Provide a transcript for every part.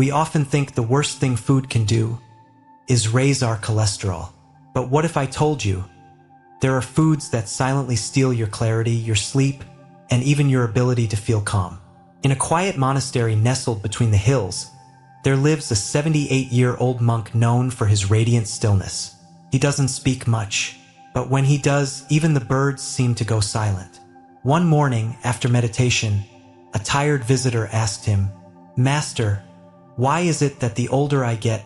We often think the worst thing food can do is raise our cholesterol. But what if I told you there are foods that silently steal your clarity, your sleep, and even your ability to feel calm? In a quiet monastery nestled between the hills, there lives a 78-year-old monk known for his radiant stillness. He doesn't speak much, but when he does, even the birds seem to go silent. One morning, after meditation, a tired visitor asked him, "Master, why is it that the older I get,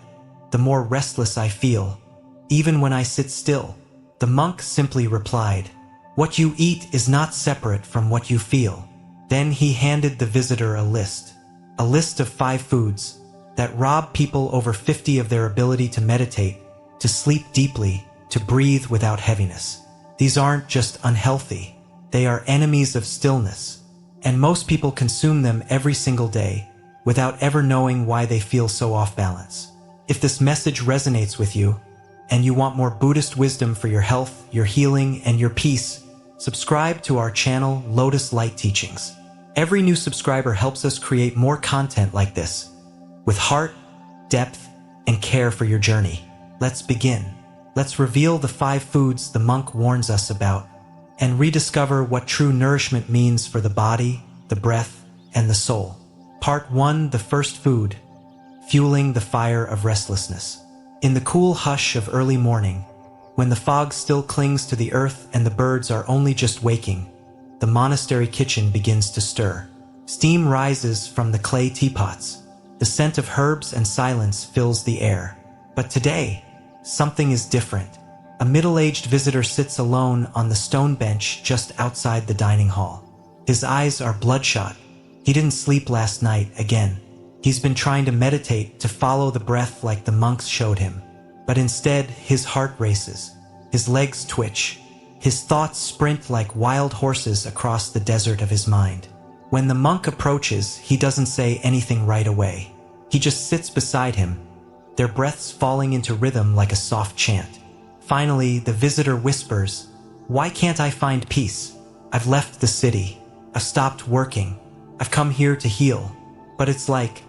the more restless I feel, even when I sit still?" The monk simply replied, "What you eat is not separate from what you feel." Then he handed the visitor a list of 5 foods that rob people over 50 of their ability to meditate, to sleep deeply, to breathe without heaviness. These aren't just unhealthy, they are enemies of stillness, and most people consume them every single day without ever knowing why they feel so off balance. If this message resonates with you, and you want more Buddhist wisdom for your health, your healing, and your peace, subscribe to our channel, Lotus Light Teachings. Every new subscriber helps us create more content like this, with heart, depth, and care for your journey. Let's begin. Let's reveal the 5 foods the monk warns us about, and rediscover what true nourishment means for the body, the breath, and the soul. Part 1: The first food, fueling the fire of restlessness. In the cool hush of early morning, when the fog still clings to the earth and the birds are only just waking, the monastery kitchen begins to stir. Steam rises from the clay teapots. The scent of herbs and silence fills the air. But today, something is different. A middle-aged visitor sits alone on the stone bench just outside the dining hall. His eyes are bloodshot. He didn't sleep last night again. He's been trying to meditate, to follow the breath like the monks showed him. But instead, his heart races. His legs twitch. His thoughts sprint like wild horses across the desert of his mind. When the monk approaches, he doesn't say anything right away. He just sits beside him, their breaths falling into rhythm like a soft chant. Finally, the visitor whispers, "Why can't I find peace? I've left the city. I've stopped working. I've come here to heal. But it's like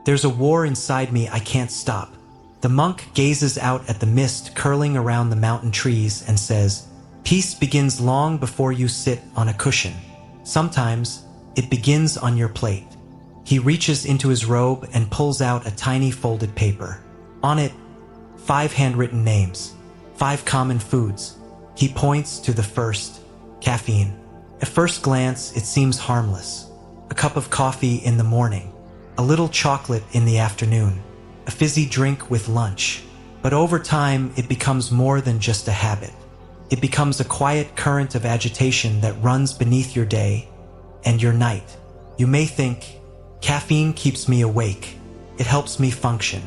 there's a war inside me I can't stop." The monk gazes out at the mist curling around the mountain trees and says, "Peace begins long before you sit on a cushion. Sometimes it begins on your plate." He reaches into his robe and pulls out a tiny folded paper. On it, 5 handwritten names, 5 common foods. He points to the first, caffeine. At first glance, it seems harmless. A cup of coffee in the morning, a little chocolate in the afternoon, a fizzy drink with lunch. But over time, it becomes more than just a habit. It becomes a quiet current of agitation that runs beneath your day and your night. You may think, caffeine keeps me awake. It helps me function.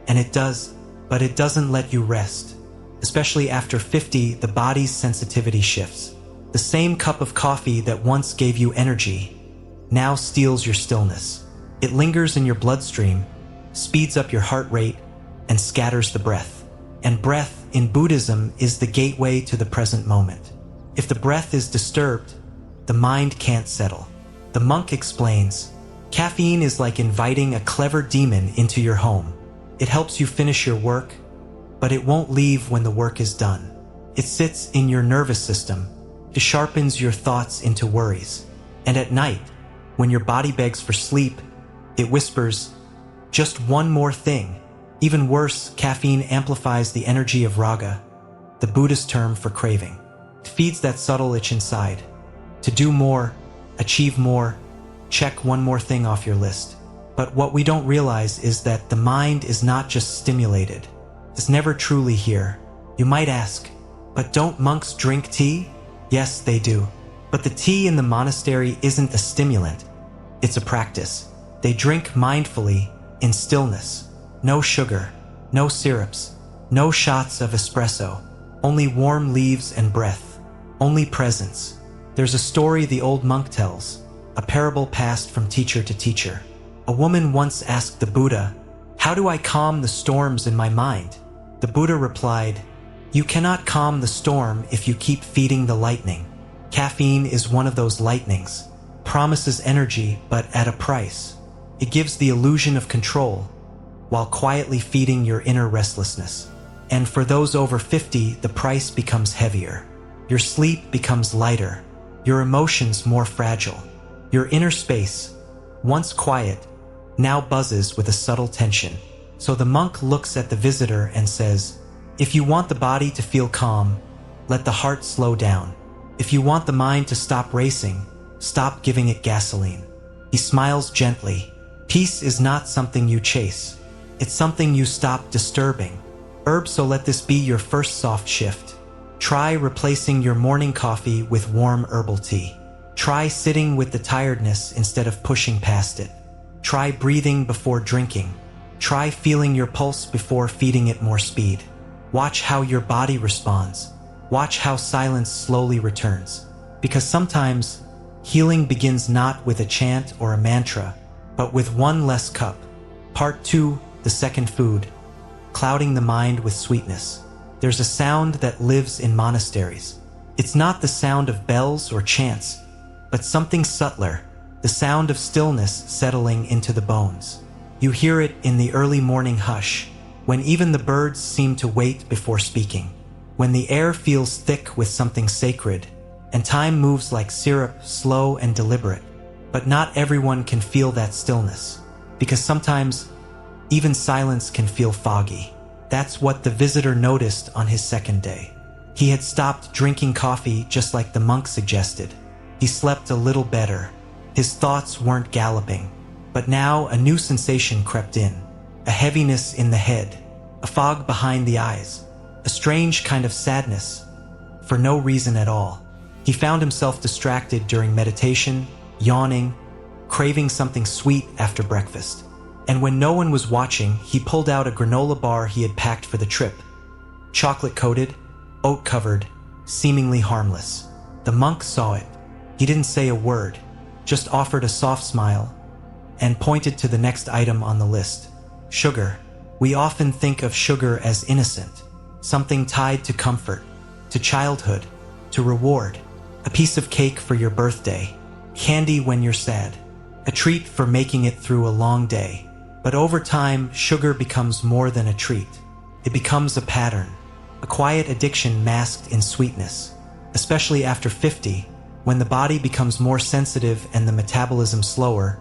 And it does, but it doesn't let you rest. Especially after 50, the body's sensitivity shifts. The same cup of coffee that once gave you energy now steals your stillness. It lingers in your bloodstream, speeds up your heart rate, and scatters the breath. And breath, in Buddhism, is the gateway to the present moment. If the breath is disturbed, the mind can't settle. The monk explains, caffeine is like inviting a clever demon into your home. It helps you finish your work, but it won't leave when the work is done. It sits in your nervous system. It sharpens your thoughts into worries. And at night, when your body begs for sleep, it whispers, "Just one more thing." Even worse, caffeine amplifies the energy of raga, the Buddhist term for craving. It feeds that subtle itch inside. To do more, achieve more, check one more thing off your list. But what we don't realize is that the mind is not just stimulated. It's never truly here. You might ask, but don't monks drink tea? Yes, they do. But the tea in the monastery isn't a stimulant. It's a practice. They drink mindfully, in stillness. No sugar, no syrups, no shots of espresso. Only warm leaves and breath. Only presence. There's a story the old monk tells, a parable passed from teacher to teacher. A woman once asked the Buddha, "How do I calm the storms in my mind?" The Buddha replied, "You cannot calm the storm if you keep feeding the lightning." Caffeine is one of those lightnings. Promises energy, but at a price. It gives the illusion of control, while quietly feeding your inner restlessness. And for those over 50, the price becomes heavier. Your sleep becomes lighter, your emotions more fragile. Your inner space, once quiet, now buzzes with a subtle tension. So the monk looks at the visitor and says, "If you want the body to feel calm, let the heart slow down. If you want the mind to stop racing, stop giving it gasoline." He smiles gently. Peace is not something you chase. It's something you stop disturbing. So let this be your first soft shift. Try replacing your morning coffee with warm herbal tea. Try sitting with the tiredness instead of pushing past it. Try breathing before drinking. Try feeling your pulse before feeding it more speed. Watch how your body responds. Watch how silence slowly returns. Because sometimes, healing begins not with a chant or a mantra, but with one less cup. Part 2, the second food. Clouding the mind with sweetness. There's a sound that lives in monasteries. It's not the sound of bells or chants, but something subtler, the sound of stillness settling into the bones. You hear it in the early morning hush, when even the birds seem to wait before speaking, when the air feels thick with something sacred, and time moves like syrup, slow and deliberate. But not everyone can feel that stillness, because sometimes even silence can feel foggy. That's what the visitor noticed on his second day. He had stopped drinking coffee just like the monk suggested. He slept a little better. His thoughts weren't galloping. But now a new sensation crept in. A heaviness in the head. A fog behind the eyes. A strange kind of sadness. For no reason at all. He found himself distracted during meditation, yawning, craving something sweet after breakfast. And when no one was watching, he pulled out a granola bar he had packed for the trip. Chocolate-coated, oat-covered, seemingly harmless. The monk saw it. He didn't say a word, just offered a soft smile, and pointed to the next item on the list. Sugar. We often think of sugar as innocent, something tied to comfort, to childhood, to reward. A piece of cake for your birthday, candy when you're sad, a treat for making it through a long day. But over time, sugar becomes more than a treat. It becomes a pattern, a quiet addiction masked in sweetness. Especially after 50, when the body becomes more sensitive and the metabolism slower,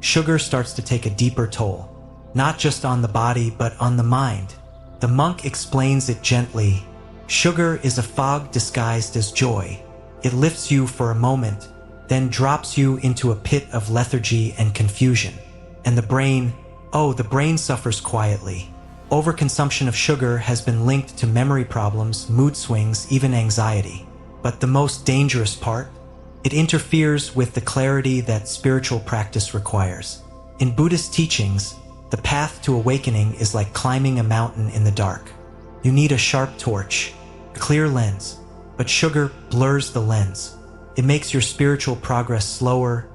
sugar starts to take a deeper toll. Not just on the body, but on the mind. The monk explains it gently. Sugar is a fog disguised as joy. It lifts you for a moment, then drops you into a pit of lethargy and confusion. And the brain suffers quietly. Overconsumption of sugar has been linked to memory problems, mood swings, even anxiety. But the most dangerous part? It interferes with the clarity that spiritual practice requires. In Buddhist teachings, the path to awakening is like climbing a mountain in the dark. You need a sharp torch, a clear lens, but sugar blurs the lens. It makes your spiritual progress slower,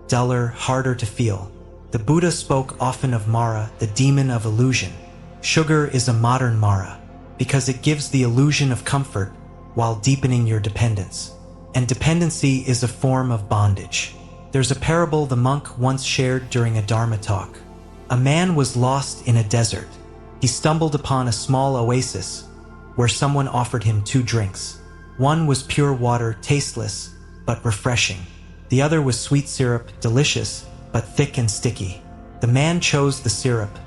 duller, harder to feel. The Buddha spoke often of Mara, the demon of illusion. Sugar is a modern Mara, because it gives the illusion of comfort while deepening your dependence. And dependency is a form of bondage. There's a parable the monk once shared during a Dharma talk. A man was lost in a desert. He stumbled upon a small oasis where someone offered him 2 drinks. One was pure water, tasteless, but refreshing. The other was sweet syrup, delicious, but thick and sticky. The man chose the syrup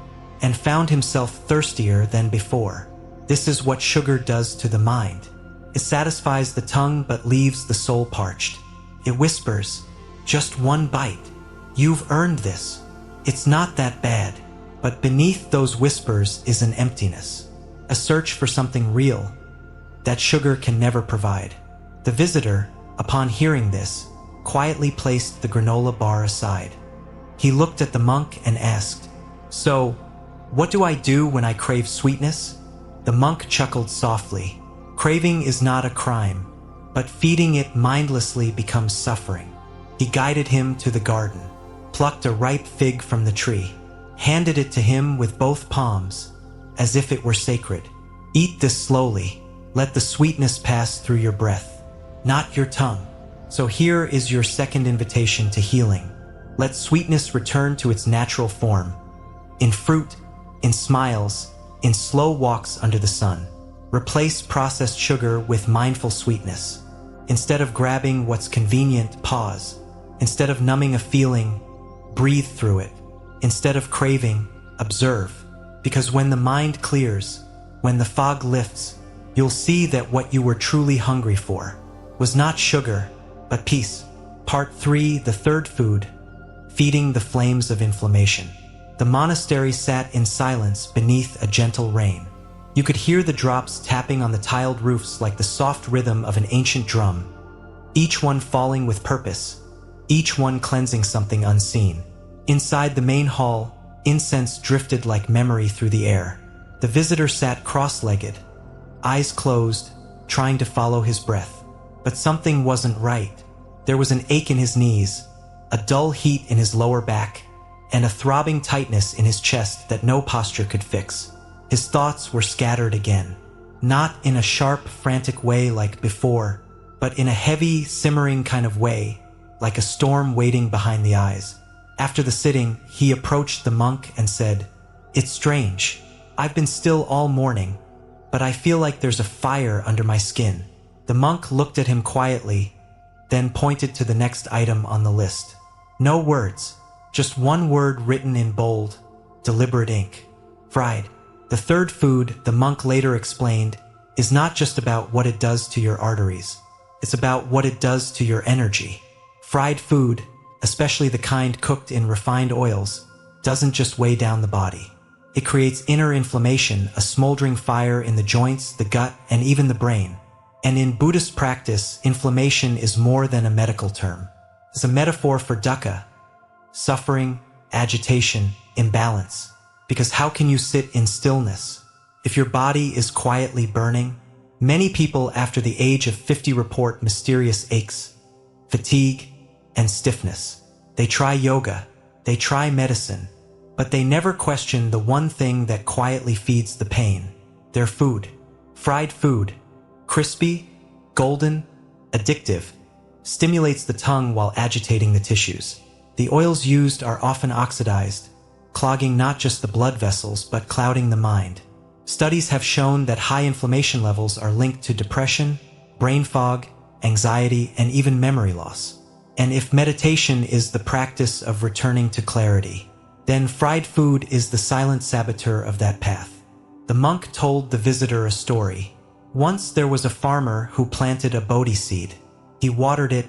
and found himself thirstier than before. This is what sugar does to the mind. It satisfies the tongue but leaves the soul parched. It whispers, "Just one bite. You've earned this. It's not that bad." But beneath those whispers is an emptiness, a search for something real that sugar can never provide. The visitor, upon hearing this, quietly placed the granola bar aside. He looked at the monk and asked, "So, what do I do when I crave sweetness?" The monk chuckled softly. Craving is not a crime, but feeding it mindlessly becomes suffering. He guided him to the garden, plucked a ripe fig from the tree, handed it to him with both palms, as if it were sacred. "Eat this slowly. Let the sweetness pass through your breath, not your tongue." So here is your second invitation to healing. Let sweetness return to its natural form. In fruit, in smiles, in slow walks under the sun. Replace processed sugar with mindful sweetness. Instead of grabbing what's convenient, pause. Instead of numbing a feeling, breathe through it. Instead of craving, observe. Because when the mind clears, when the fog lifts, you'll see that what you were truly hungry for was not sugar, but peace. Part 3, the third food, feeding the flames of inflammation. The monastery sat in silence beneath a gentle rain. You could hear the drops tapping on the tiled roofs like the soft rhythm of an ancient drum, each one falling with purpose, each one cleansing something unseen. Inside the main hall, incense drifted like memory through the air. The visitor sat cross-legged, eyes closed, trying to follow his breath. But something wasn't right. There was an ache in his knees, a dull heat in his lower back, and a throbbing tightness in his chest that no posture could fix. His thoughts were scattered again, not in a sharp, frantic way like before, but in a heavy, simmering kind of way, like a storm waiting behind the eyes. After the sitting, he approached the monk and said, "It's strange. I've been still all morning, but I feel like there's a fire under my skin." The monk looked at him quietly, then pointed to the next item on the list. No words, just one word written in bold, deliberate ink. Fried. The third food, the monk later explained, is not just about what it does to your arteries. It's about what it does to your energy. Fried food, especially the kind cooked in refined oils, doesn't just weigh down the body. It creates inner inflammation, a smoldering fire in the joints, the gut, and even the brain. And in Buddhist practice, inflammation is more than a medical term. It's a metaphor for dukkha, suffering, agitation, imbalance. Because how can you sit in stillness if your body is quietly burning? Many people after the age of 50 report mysterious aches, fatigue, and stiffness. They try yoga, they try medicine, but they never question the one thing that quietly feeds the pain: their food. Fried food, crispy, golden, addictive, stimulates the tongue while agitating the tissues. The oils used are often oxidized, clogging not just the blood vessels but clouding the mind. Studies have shown that high inflammation levels are linked to depression, brain fog, anxiety, and even memory loss. And if meditation is the practice of returning to clarity, then fried food is the silent saboteur of that path. The monk told the visitor a story. Once there was a farmer who planted a bodhi seed. He watered it,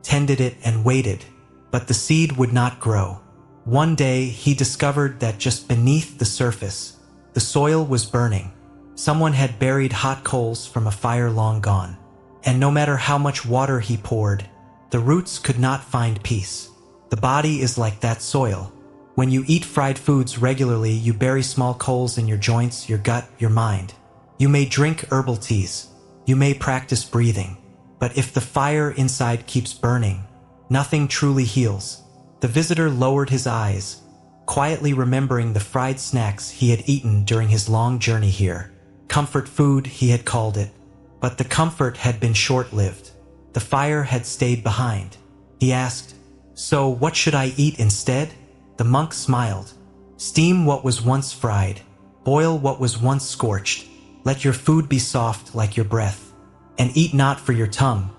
tended it, and waited, but the seed would not grow. One day, he discovered that just beneath the surface, the soil was burning. Someone had buried hot coals from a fire long gone. And no matter how much water he poured, the roots could not find peace. The body is like that soil. When you eat fried foods regularly, you bury small coals in your joints, your gut, your mind. You may drink herbal teas. You may practice breathing. But if the fire inside keeps burning, nothing truly heals. The visitor lowered his eyes, quietly remembering the fried snacks he had eaten during his long journey here. Comfort food, he had called it. But the comfort had been short-lived. The fire had stayed behind. He asked, "So what should I eat instead?" The monk smiled. "Steam what was once fried. Boil what was once scorched. Let your food be soft like your breath. And eat not for your tongue,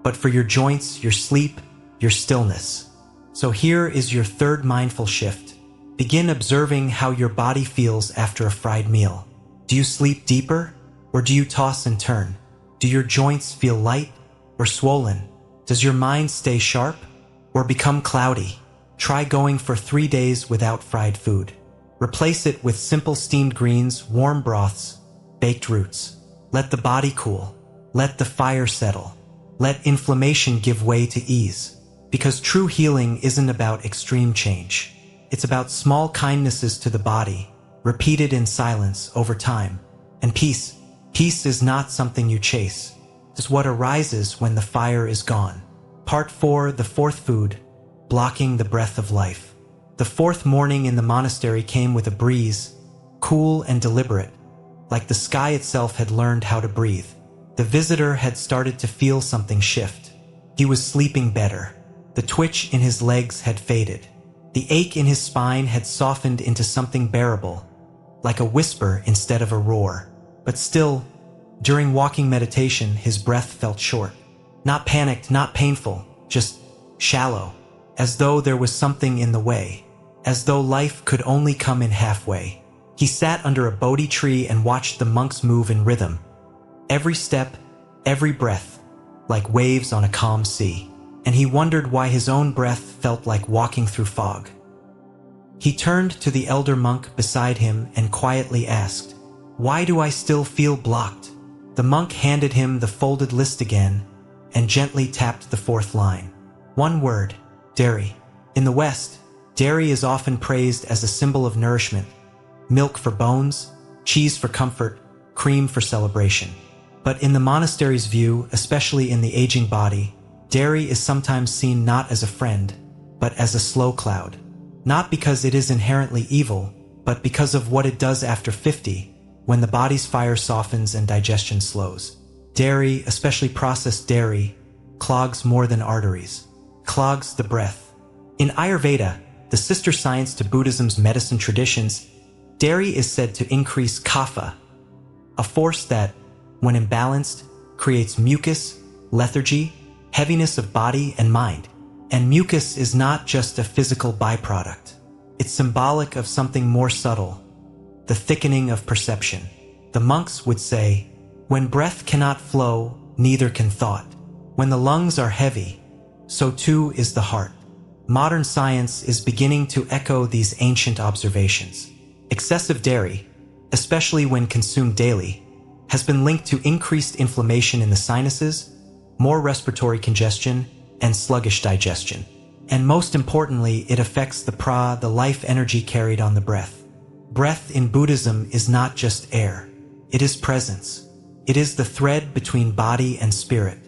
but for your joints, your sleep, your stillness." So here is your third mindful shift. Begin observing how your body feels after a fried meal. Do you sleep deeper, or do you toss and turn? Do your joints feel light or swollen? Does your mind stay sharp or become cloudy? Try going for 3 days without fried food. Replace it with simple steamed greens, warm broths, baked roots. Let the body cool. Let the fire settle. Let inflammation give way to ease. Because true healing isn't about extreme change. It's about small kindnesses to the body, repeated in silence over time. And peace. Peace is not something you chase. It's what arises when the fire is gone. Part 4, the fourth food, blocking the breath of life. The fourth morning in the monastery came with a breeze, cool and deliberate, like the sky itself had learned how to breathe. The visitor had started to feel something shift. He was sleeping better. The twitch in his legs had faded. The ache in his spine had softened into something bearable, like a whisper instead of a roar. But still, during walking meditation, his breath felt short. Not panicked, not painful, just shallow, as though there was something in the way, as though life could only come in halfway. He sat under a Bodhi tree and watched the monks move in rhythm. Every step, every breath, like waves on a calm sea. And he wondered why his own breath felt like walking through fog. He turned to the elder monk beside him and quietly asked, "Why do I still feel blocked?" The monk handed him the folded list again and gently tapped the fourth line. One word: dairy. In the West, dairy is often praised as a symbol of nourishment. Milk for bones, cheese for comfort, cream for celebration. But in the monastery's view, especially in the aging body, dairy is sometimes seen not as a friend, but as a slow cloud. Not because it is inherently evil, but because of what it does after 50, when the body's fire softens and digestion slows. Dairy, especially processed dairy, clogs more than arteries. Clogs the breath. In Ayurveda, the sister science to Buddhism's medicine traditions, dairy is said to increase kapha, a force that, when imbalanced, creates mucus, lethargy, heaviness of body and mind. And mucus is not just a physical byproduct. It's symbolic of something more subtle, the thickening of perception. The monks would say, when breath cannot flow, neither can thought. When the lungs are heavy, so too is the heart. Modern science is beginning to echo these ancient observations. Excessive dairy, especially when consumed daily, has been linked to increased inflammation in the sinuses, more respiratory congestion, and sluggish digestion. And most importantly, it affects the the life energy carried on the breath. Breath in Buddhism is not just air. It is presence. It is the thread between body and spirit.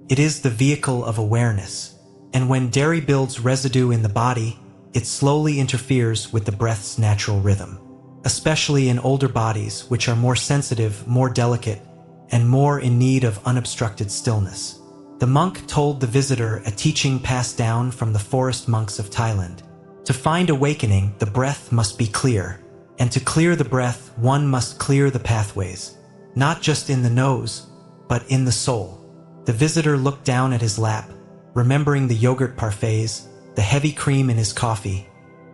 It is the vehicle of awareness. And when dairy builds residue in the body, it slowly interferes with the breath's natural rhythm. Especially in older bodies, which are more sensitive, more delicate, and more in need of unobstructed stillness. The monk told the visitor a teaching passed down from the forest monks of Thailand. To find awakening, the breath must be clear. And to clear the breath, one must clear the pathways. Not just in the nose, but in the soul. The visitor looked down at his lap, remembering the yogurt parfaits, the heavy cream in his coffee,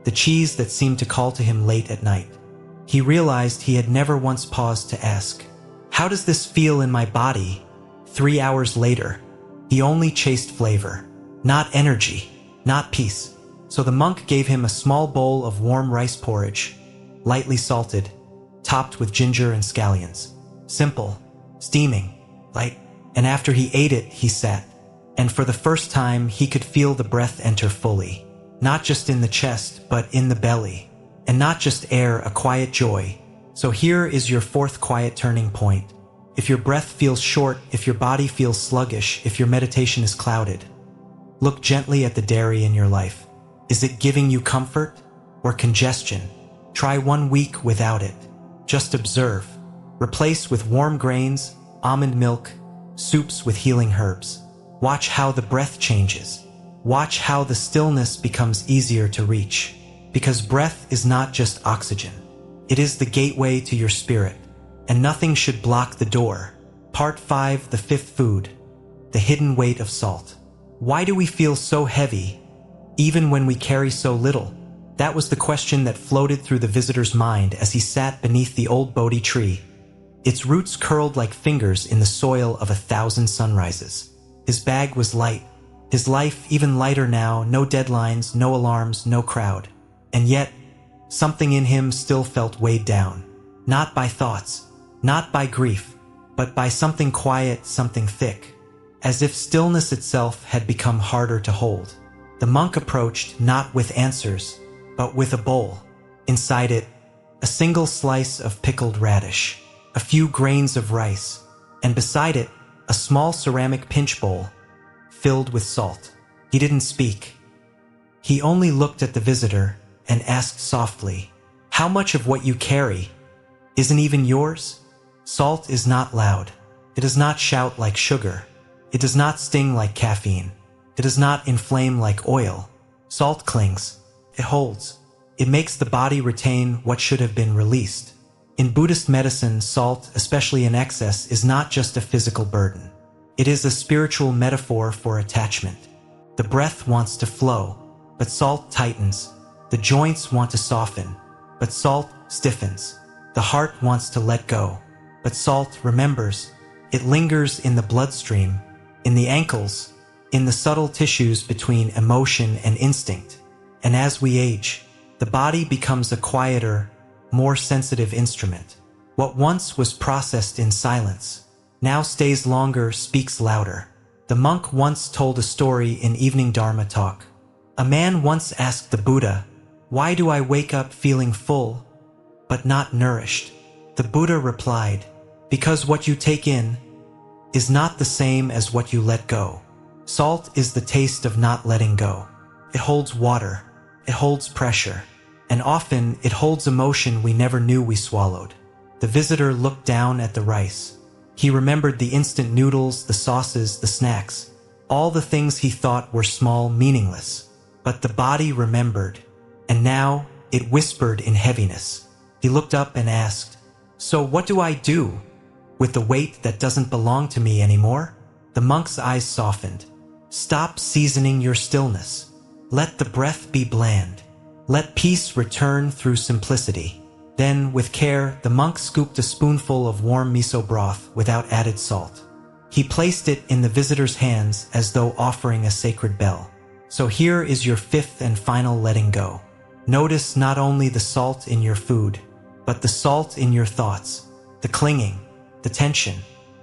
the cheese that seemed to call to him late at night. He realized he had never once paused to ask, "How does this feel in my body?" 3 hours later, he only chased flavor, not energy, not peace. So the monk gave him a small bowl of warm rice porridge, lightly salted, topped with ginger and scallions. Simple, steaming, light. And after he ate it, he sat. And for the first time, he could feel the breath enter fully. Not just in the chest, but in the belly. And not just air, a quiet joy. So here is your fourth quiet turning point. If your breath feels short, if your body feels sluggish, if your meditation is clouded, look gently at the dairy in your life. Is it giving you comfort or congestion? Try 1 week without it. Just observe. Replace with warm grains, almond milk, soups with healing herbs. Watch how the breath changes. Watch how the stillness becomes easier to reach. Because breath is not just oxygen. It is the gateway to your spirit. And nothing should block the door. Part 5, the fifth food. The hidden weight of salt. Why do we feel so heavy, even when we carry so little? That was the question that floated through the visitor's mind as he sat beneath the old Bodhi tree, its roots curled like fingers in the soil of 1,000 sunrises. His bag was light, his life even lighter now, no deadlines, no alarms, no crowd. And yet, something in him still felt weighed down. Not by thoughts, not by grief, but by something quiet, something thick, as if stillness itself had become harder to hold. The monk approached not with answers, but with a bowl. Inside it, a single slice of pickled radish, a few grains of rice, and beside it, a small ceramic pinch bowl filled with salt. He didn't speak. He only looked at the visitor and asked softly, "How much of what you carry isn't even yours?" Salt is not loud. It does not shout like sugar. It does not sting like caffeine. It does not inflame like oil. Salt clings. It holds. It makes the body retain what should have been released. In Buddhist medicine, salt, especially in excess, is not just a physical burden. It is a spiritual metaphor for attachment. The breath wants to flow, but salt tightens. The joints want to soften, but salt stiffens. The heart wants to let go, but salt remembers. It lingers in the bloodstream, in the ankles, in the subtle tissues between emotion and instinct. And as we age, the body becomes a quieter, more sensitive instrument. What once was processed in silence now stays longer, speaks louder. The monk once told a story in evening Dharma talk. A man once asked the Buddha, "Why do I wake up feeling full, but not nourished?" The Buddha replied, "Because what you take in is not the same as what you let go." Salt is the taste of not letting go. It holds water, it holds pressure, and often it holds emotion we never knew we swallowed. The visitor looked down at the rice. He remembered the instant noodles, the sauces, the snacks, all the things he thought were small, meaningless. But the body remembered, and now it whispered in heaviness. He looked up and asked, "So what do I do with the weight that doesn't belong to me anymore?" The monk's eyes softened. "Stop seasoning your stillness. Let the breath be bland. Let peace return through simplicity." Then, with care, the monk scooped a spoonful of warm miso broth without added salt. He placed it in the visitor's hands as though offering a sacred bell. "So here is your fifth and final letting go. Notice not only the salt in your food, but the salt in your thoughts, the clinging, the tension,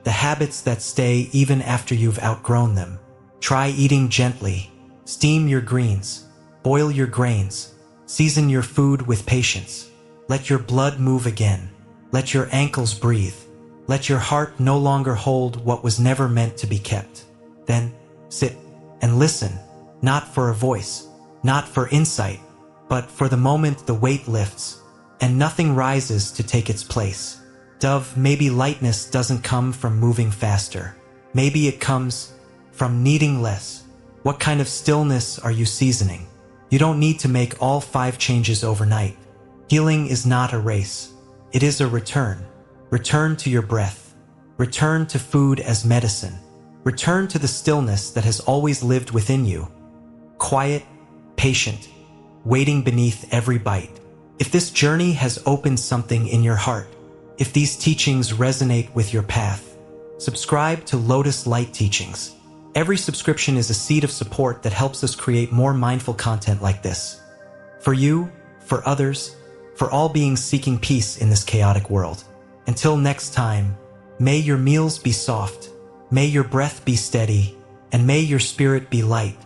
the habits that stay even after you've outgrown them. Try eating gently. Steam your greens. Boil your grains. Season your food with patience. Let your blood move again. Let your ankles breathe. Let your heart no longer hold what was never meant to be kept. Then sit and listen, not for a voice, not for insight, but for the moment the weight lifts and nothing rises to take its place. Dove, maybe lightness doesn't come from moving faster. Maybe it comes from needing less. What kind of stillness are you seasoning? You don't need to make all 5 changes overnight. Healing is not a race. It is a return. Return to your breath. Return to food as medicine. Return to the stillness that has always lived within you. Quiet, patient, waiting beneath every bite. If this journey has opened something in your heart, if these teachings resonate with your path, subscribe to Lotus Light Teachings. Every subscription is a seed of support that helps us create more mindful content like this. For you, for others, for all beings seeking peace in this chaotic world. Until next time, may your meals be soft, may your breath be steady, and may your spirit be light.